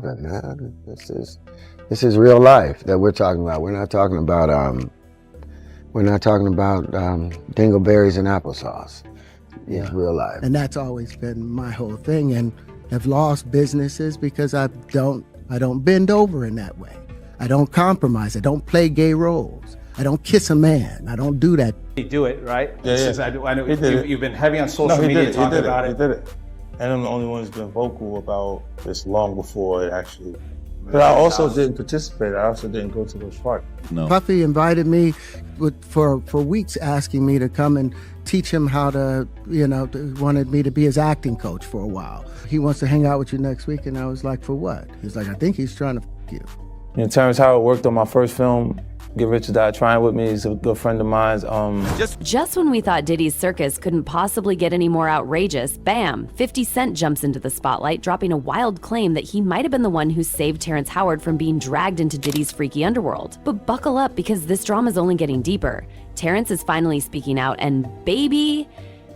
Man. This is real life that we're talking about. We're not talking about dingleberries and applesauce. It's real life. And that's always been my whole thing, and have lost businesses because I don't bend over in that way. I don't compromise. I don't play gay roles. I don't kiss a man. I don't do that. You do it, right? Yeah. I know you've been heavy on social media talking about it. He did it. And I'm the only one who's been vocal about this long before it actually. But I also didn't participate. I also didn't go to those parties. No. Puffy invited me for weeks, asking me to come and teach him how to, wanted me to be his acting coach for a while. He wants to hang out with you next week, and I was like, for what? He's like, I think he's trying to f*** you. Terrence Howard worked on my first film, Get Rich or Die Trying with me. He's a good friend of mine. Just when we thought Diddy's circus couldn't possibly get any more outrageous, bam, 50 Cent jumps into the spotlight, dropping a wild claim that he might have been the one who saved Terrence Howard from being dragged into Diddy's freaky underworld. But buckle up, because this drama's only getting deeper. Terrence is finally speaking out, and baby,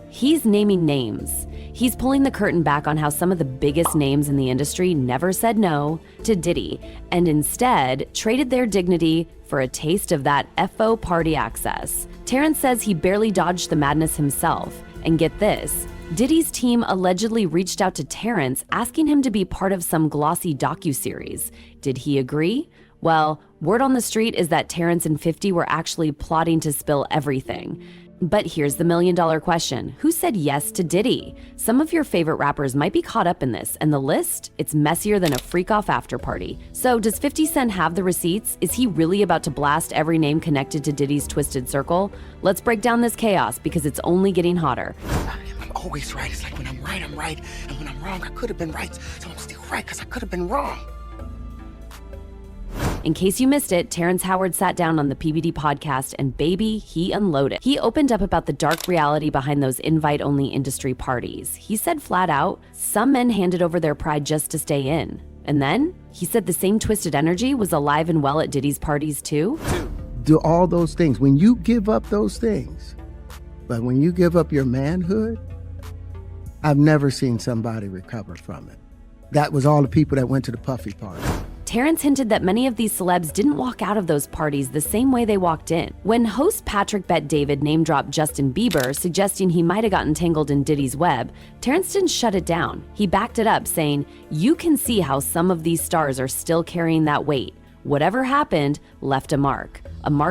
he's naming names. He's pulling the curtain back on how some of the biggest names in the industry never said no to Diddy, and instead traded their dignity for a taste of that FO party access. Terrence says he barely dodged the madness himself. And get this, Diddy's team allegedly reached out to Terrence asking him to be part of some glossy docuseries. Did he agree? Well, word on the street is that Terrence and 50 were actually plotting to spill everything. But here's the million-dollar question. Who said yes to Diddy? Some of your favorite rappers might be caught up in this, and the list? It's messier than a freak-off after party. So does 50 Cent have the receipts? Is he really about to blast every name connected to Diddy's twisted circle? Let's break down this chaos, because it's only getting hotter. I'm always right. It's like when I'm right, I'm right. And when I'm wrong, I could have been right. So I'm still right, because I could have been wrong. In case you missed it, Terrence Howard sat down on the PBD podcast, and baby, he unloaded. He opened up about the dark reality behind those invite-only industry parties. He said flat out, some men handed over their pride just to stay in. And then, he said the same twisted energy was alive and well at Diddy's parties too. Do all those things. When you give up those things, but when you give up your manhood, I've never seen somebody recover from it. That was all the people that went to the Puffy party. Terrence hinted that many of these celebs didn't walk out of those parties the same way they walked in. When host Patrick Bet David name-dropped Justin Bieber, suggesting he might have gotten tangled in Diddy's web, Terrence didn't shut it down. He backed it up, saying, you can see how some of these stars are still carrying that weight. Whatever happened left a mark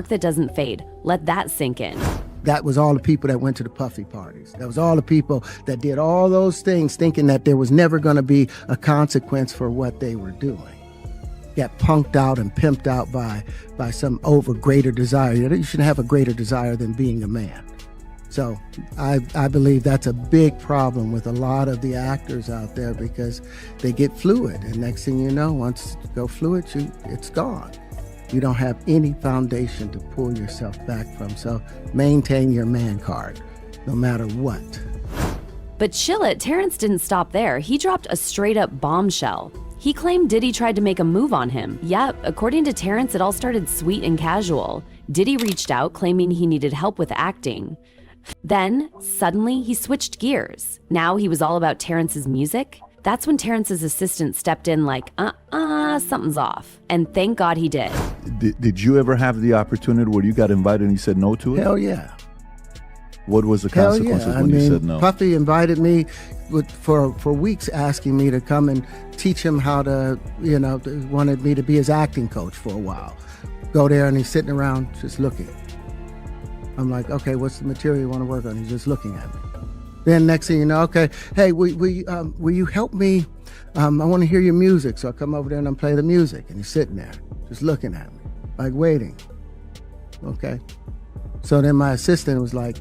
that doesn't fade. Let that sink in. That was all the people that went to the Puffy parties. That was all the people that did all those things thinking that there was never going to be a consequence for what they were doing. Got punked out and pimped out by some greater desire. You shouldn't have a greater desire than being a man. So I believe that's a big problem with a lot of the actors out there, because they get fluid, and next thing you know, once you go fluid, it's gone. You don't have any foundation to pull yourself back from. So maintain your man card, no matter what. But chill it, Terrence didn't stop there. He dropped a straight-up bombshell. He claimed Diddy tried to make a move on him. Yep, according to Terrence, it all started sweet and casual. Diddy reached out, claiming he needed help with acting. Then, suddenly, he switched gears. Now he was all about Terrence's music. That's when Terrence's assistant stepped in like, something's off. And thank God he did. Did you ever have the opportunity where you got invited and you said no to it? Hell yeah. What was the consequences when you said no? Puffy invited me for weeks, asking me to come and teach him how to, wanted me to be his acting coach for a while. Go there, and he's sitting around just looking. I'm like, okay, what's the material you want to work on? He's just looking at me. Then next thing you know, okay, hey, will you help me? I want to hear your music. So I come over there and I play the music, and he's sitting there just looking at me, like waiting. Okay. So then my assistant was like,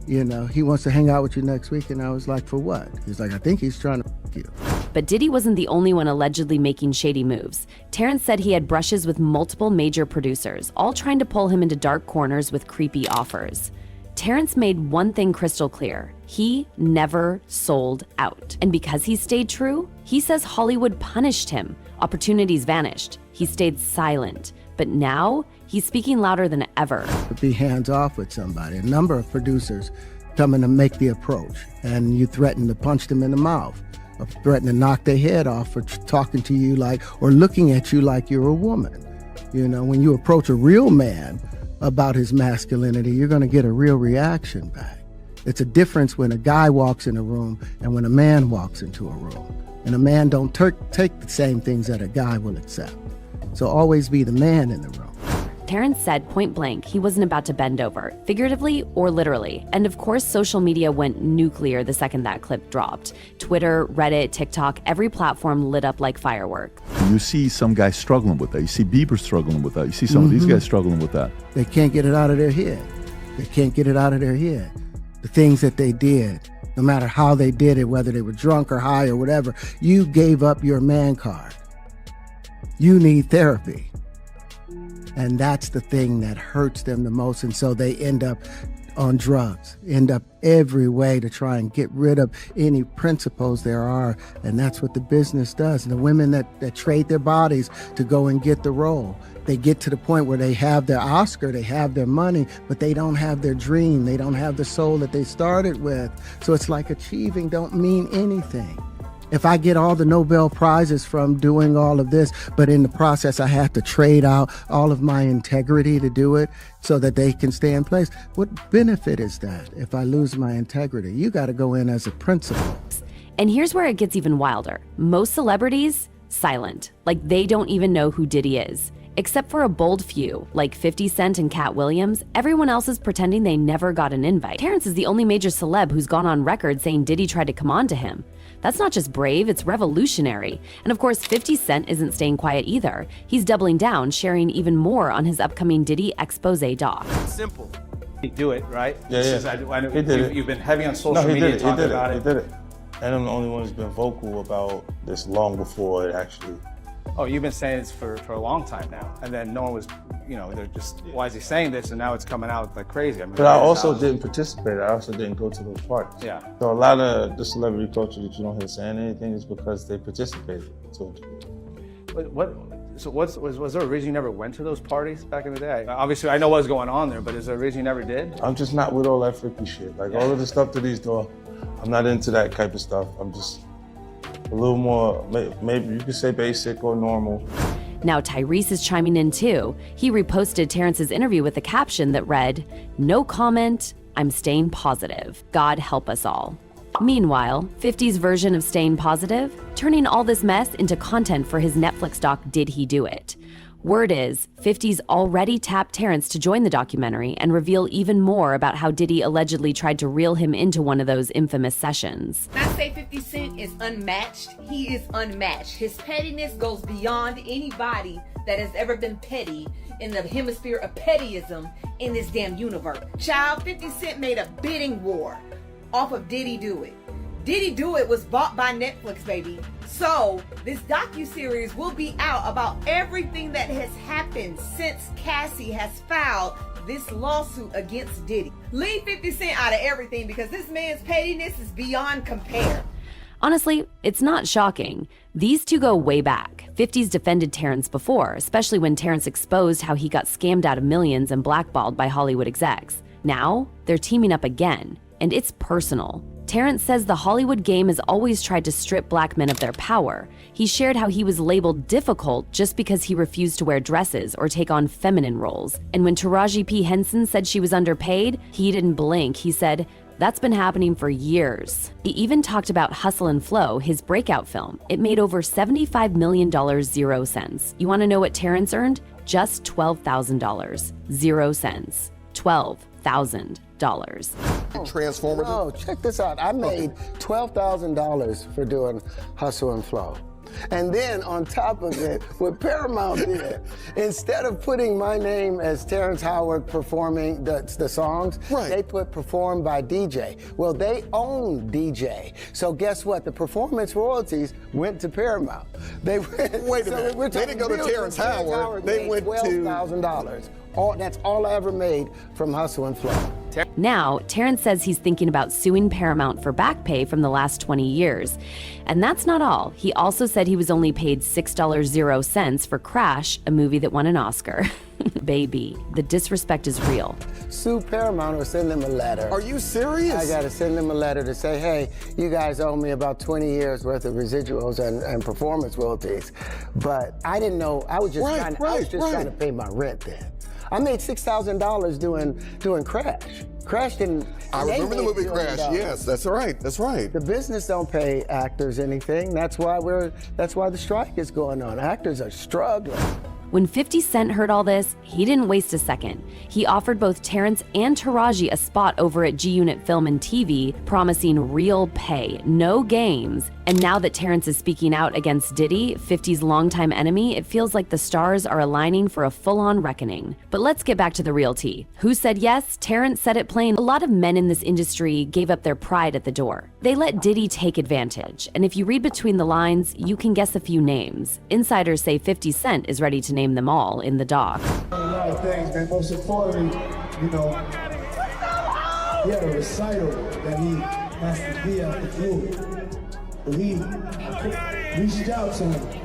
he wants to hang out with you next week. And I was like, for what? He's like, I think he's trying to f*** you. But Diddy wasn't the only one allegedly making shady moves. Terrence said he had brushes with multiple major producers, all trying to pull him into dark corners with creepy offers. Terrence made one thing crystal clear. He never sold out. And because he stayed true, he says Hollywood punished him. Opportunities vanished. He stayed silent. But now, he's speaking louder than ever. Be hands-off with somebody. A number of producers come in to make the approach, and you threaten to punch them in the mouth. or threaten to knock their head off for talking to you like, or looking at you like you're a woman. You know, when you approach a real man about his masculinity, you're going to get a real reaction back. It's a difference when a guy walks in a room and when a man walks into a room. And a man don't take the same things that a guy will accept. So always be the man in the room. Terrence said point blank he wasn't about to bend over, figuratively or literally. And of course, social media went nuclear the second that clip dropped. Twitter, Reddit, TikTok, every platform lit up like firework. You see some guys struggling with that. You see Bieber struggling with that. You see some of these guys struggling with that. They can't get it out of their head. They can't get it out of their head. The things that they did, no matter how they did it, whether they were drunk or high or whatever, you gave up your man card. You need therapy. And that's the thing that hurts them the most. And so they end up on drugs, end up every way to try and get rid of any principles there are. And that's what the business does. And the women that trade their bodies to go and get the role, they get to the point where they have their Oscar, they have their money, but they don't have their dream. They don't have the soul that they started with. So it's like achieving don't mean anything. If I get all the Nobel Prizes from doing all of this, but in the process I have to trade out all of my integrity to do it so that they can stay in place, what benefit is that if I lose my integrity? You got to go in as a principal. And here's where it gets even wilder. Most celebrities, silent. Like they don't even know who Diddy is. Except for a bold few, like 50 Cent and Cat Williams, everyone else is pretending they never got an invite. Terrence is the only major celeb who's gone on record saying Diddy tried to come on to him. That's not just brave, it's revolutionary. And of course, 50 Cent isn't staying quiet either. He's doubling down, sharing even more on his upcoming Diddy expose doc. Simple. You do it, right? Yeah, This yeah. is- I know He did it. You've been heavy on No, social he media did it. He talking did about it. it. He did it. And I'm the only one who's been vocal about this long before it actually. Oh, you've been saying this for a long time now. And then no one was, they're just, why is he saying this? And now it's coming out like crazy. I mean, But I also didn't participate. I also didn't go to those parties. Yeah. So a lot of the celebrity culture that you don't hear saying anything is because they participated. So was there a reason you never went to those parties back in the day? Obviously, I know what was going on there, but is there a reason you never did? I'm just not with all that freaky shit. Like all of the stuff that he's doing, I'm not into that type of stuff. I'm just a little more, maybe you could say basic or normal. Now Tyrese is chiming in too. He reposted Terrence's interview with a caption that read, "No comment, I'm staying positive. God help us all." Meanwhile, 50's version of staying positive, turning all this mess into content for his Netflix doc Did He Do It? Word is, 50's already tapped Terrence to join the documentary and reveal even more about how Diddy allegedly tried to reel him into one of those infamous sessions. When I say 50 Cent is unmatched, he is unmatched. His pettiness goes beyond anybody that has ever been petty in the hemisphere of pettyism in this damn universe. Child, 50 Cent made a bidding war off of Diddy Do It. Diddy Do It was bought by Netflix, baby. So this docuseries will be out about everything that has happened since Cassie has filed this lawsuit against Diddy. Leave 50 Cent out of everything because this man's pettiness is beyond compare. Honestly, it's not shocking. These two go way back. 50's defended Terrence before, especially when Terrence exposed how he got scammed out of millions and blackballed by Hollywood execs. Now, they're teaming up again, and it's personal. Terrence says the Hollywood game has always tried to strip black men of their power. He shared how he was labeled difficult just because he refused to wear dresses or take on feminine roles. And when Taraji P. Henson said she was underpaid, he didn't blink. He said, "That's been happening for years." He even talked about Hustle and Flow, his breakout film. It made over $75 million 0 cents. You want to know what Terrence earned? Just $12,000. 0 cents. $12,000. Transformative. Oh, check this out. I made $12,000 for doing Hustle and Flow. And then on top of it, what Paramount did, instead of putting my name as Terrence Howard performing the songs, they put performed by DJ. Well, they own DJ. So guess what? The performance royalties went to Paramount. They went, Wait a minute. They didn't go to Terrence Howard. They went to $12,000. That's all I ever made from Hustle and Flow. Now, Terrence says he's thinking about suing Paramount for back pay from the last 20 years. And that's not all. He also said he was only paid $6.00 for Crash, a movie that won an Oscar. Baby, the disrespect is real. Sue Paramount or send them a letter. Are you serious? I gotta send them a letter to say, hey, you guys owe me about 20 years worth of residuals and performance royalties. But I didn't know, I was just trying to pay my rent then. I made $6,000 doing Crash. Crash didn't. I remember the movie Crash. Yes, that's right. That's right. The business don't pay actors anything. That's why the strike is going on. Actors are struggling. When 50 Cent heard all this, he didn't waste a second. He offered both Terrence and Taraji a spot over at G-Unit Film and TV, promising real pay, no games. And now that Terrence is speaking out against Diddy, 50's longtime enemy, it feels like the stars are aligning for a full-on reckoning. But let's get back to the real tea. Who said yes? Terrence said it plain. A lot of men in this industry gave up their pride at the door. They let Diddy take advantage. And if you read between the lines, you can guess a few names. Insiders say 50 Cent is ready to name them all in the doc. A lot of things, man. Most importantly, you know, he had a recital that he has to be at the group. But I reached out to him,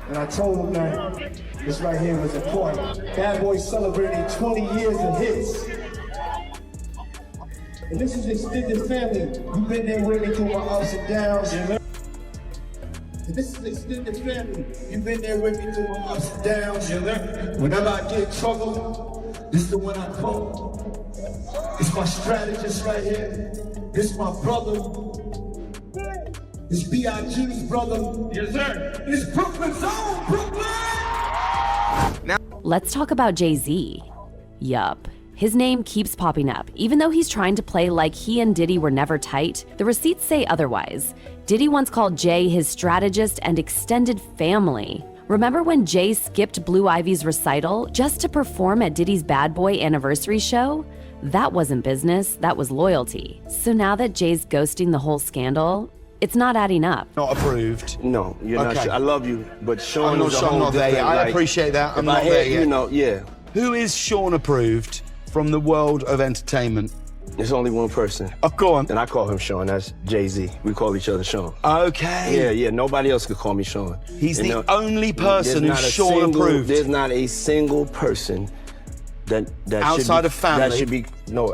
and I told him that this right here was important. Bad Boy celebrating 20 years of hits. And this is extended family. You've been there with me through my ups and downs. And this is extended family. You've been there with me through my ups and downs. Whenever I get in trouble, this is the one I call. It's my strategist right here. This is my brother. It's B.I.G.'s brother. Yes, sir. It's Brooklyn's own Brooklyn. Let's talk about Jay-Z. Yup. His name keeps popping up. Even though he's trying to play like he and Diddy were never tight, the receipts say otherwise. Diddy once called Jay his strategist and extended family. Remember when Jay skipped Blue Ivy's recital just to perform at Diddy's Bad Boy anniversary show? That wasn't business, that was loyalty. So now that Jay's ghosting the whole scandal, it's not adding up. Not approved. No, you're not. I love you, but Sean is a I'm whole not there yet. different, I like, appreciate that. I'm if I not there had, yet. You know, yeah. Who is Sean approved from the world of entertainment? There's only one person. Oh, go on. And I call him Sean. That's Jay-Z. We call each other Sean. Okay. Yeah. Nobody else could call me Sean. He's the only person who's Sean approved. There's not a single person that outside of family. That should be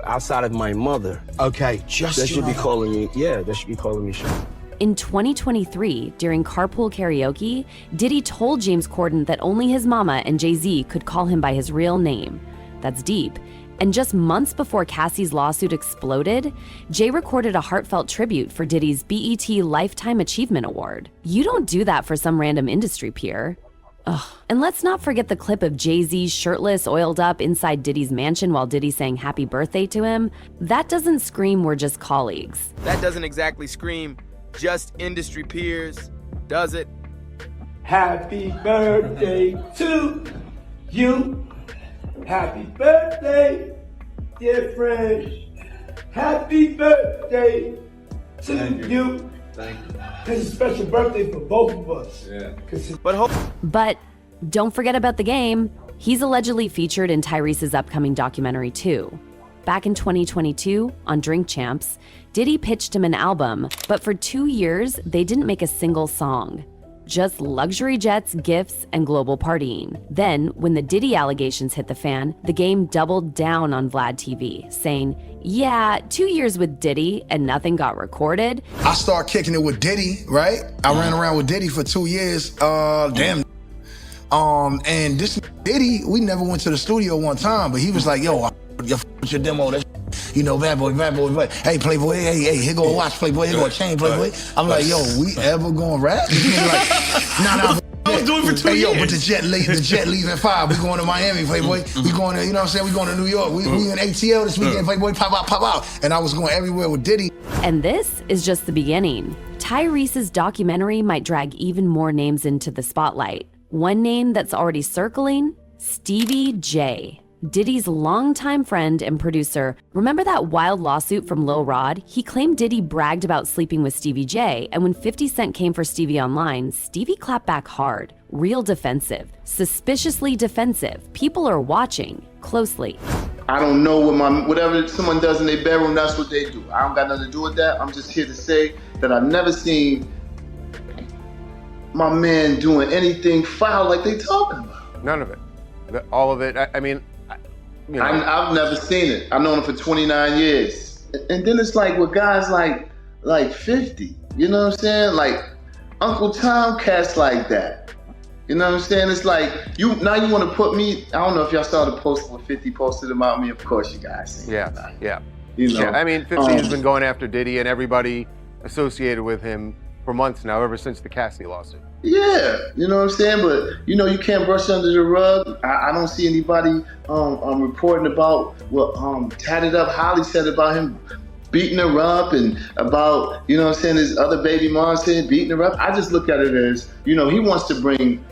outside of my mother. Okay, just that should be calling me. Yeah, that should be calling me Sean. In 2023, during Carpool Karaoke, Diddy told James Corden that only his mama and Jay-Z could call him by his real name. That's deep. And just months before Cassie's lawsuit exploded, Jay recorded a heartfelt tribute for Diddy's BET Lifetime Achievement Award. You don't do that for some random industry peer. Ugh. And let's not forget the clip of Jay-Z shirtless, oiled up inside Diddy's mansion while Diddy sang happy birthday to him. That doesn't scream we're just colleagues. That doesn't exactly scream just industry peers, does it? Happy birthday to you. Happy birthday, dear friend. Happy birthday to you. Thank you. This is a special birthday for both of us. Yeah. But don't forget about the game. He's allegedly featured in Tyrese's upcoming documentary too. Back in 2022, on Drink Champs, Diddy pitched him an album, but for 2 years, they didn't make a single song. Just luxury jets, gifts, and global partying. Then, when the Diddy allegations hit the fan, the game doubled down on Vlad TV, saying, yeah, 2 years with Diddy and nothing got recorded. I started kicking it with Diddy, right? I ran around with Diddy for 2 years. And this Diddy, we never went to the studio one time, but he was like, yo, with your demo, that bad boy. Hey, Playboy, hey, here go a watch, Playboy, here go a chain, Playboy. I'm like, yo, we ever gonna rap? Like, nah. I was doing it for 2 years. But the jet leave at 5. We going to Miami, Playboy. We going to, you know what I'm saying? We going to New York. We in ATL this weekend, Playboy, pop out. And I was going everywhere with Diddy. And this is just the beginning. Tyrese's documentary might drag even more names into the spotlight. One name that's already circling, Stevie J. Diddy's longtime friend and producer. Remember that wild lawsuit from Lil Rod? He claimed Diddy bragged about sleeping with Stevie J, and when 50 Cent came for Stevie online, Stevie clapped back hard. Real defensive. Suspiciously defensive. People are watching closely. I don't know whatever someone does in their bedroom, that's what they do. I don't got nothing to do with that. I'm just here to say that I've never seen my man doing anything foul like they talking about. None of it. all of it. I mean, you know. I've never seen it. I've known him for 29 years. And then it's like with guys like 50, you know what I'm saying? Like Uncle Tom cats like that. You know what I'm saying? It's like, you want to put me, I don't know if y'all saw the post where 50 posted about me. Of course you guys seen it. Yeah. You know? Yeah, I mean, 50 has been going after Diddy and everybody associated with him for months now, ever since the Cassidy lawsuit. Yeah, you know what I'm saying? But, you can't brush under the rug. I don't see anybody reporting about what Tatted Up Holly said about him beating her up and about, you know what I'm saying, his other baby mom saying beating her up. I just look at it as, he wants to bring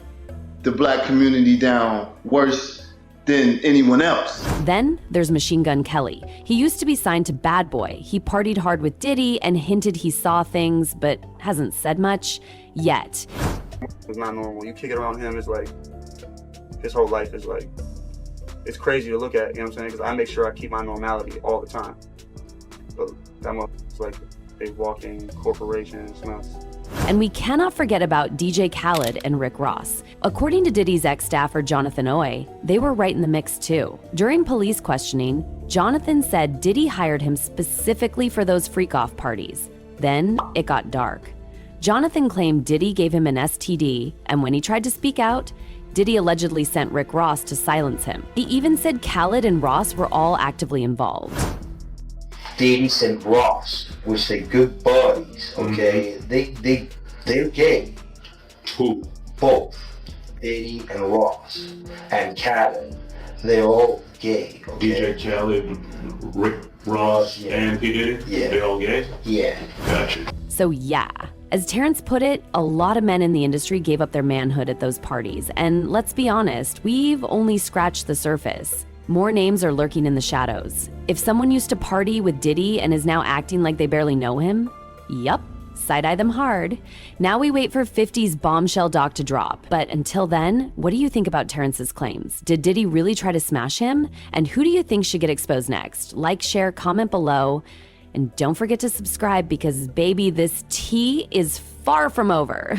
the black community down worse than anyone else. Then there's Machine Gun Kelly. He used to be signed to Bad Boy. He partied hard with Diddy and hinted he saw things, but hasn't said much yet. It's not normal. You kick it around him, it's like, his whole life is like, it's crazy to look at, you know what I'm saying? Because I make sure I keep my normality all the time. But that motherfucker's like a walking corporation, it's nuts. And we cannot forget about DJ Khaled and Rick Ross. According to Diddy's ex-staffer Jonathan Oye, they were right in the mix too. During police questioning, Jonathan said Diddy hired him specifically for those freak-off parties. Then it got dark. Jonathan claimed Diddy gave him an STD, and when he tried to speak out, Diddy allegedly sent Rick Ross to silence him. He even said Khaled and Ross were all actively involved. Diddy and Ross, which they good buddies, okay? They're gay. Who? Both. Diddy and Ross. And Khaled. They're all gay, okay? DJ Khaled, Rick Ross, and P. Diddy? Yeah. They all gay? Yeah. Gotcha. So yeah, as Terrence put it, a lot of men in the industry gave up their manhood at those parties. And let's be honest, we've only scratched the surface. More names are lurking in the shadows. If someone used to party with Diddy and is now acting like they barely know him, yup, side-eye them hard. Now we wait for 50's bombshell doc to drop. But until then, what do you think about Terrence's claims? Did Diddy really try to smash him? And who do you think should get exposed next? Like, share, comment below. And don't forget to subscribe because, baby, this tea is far from over.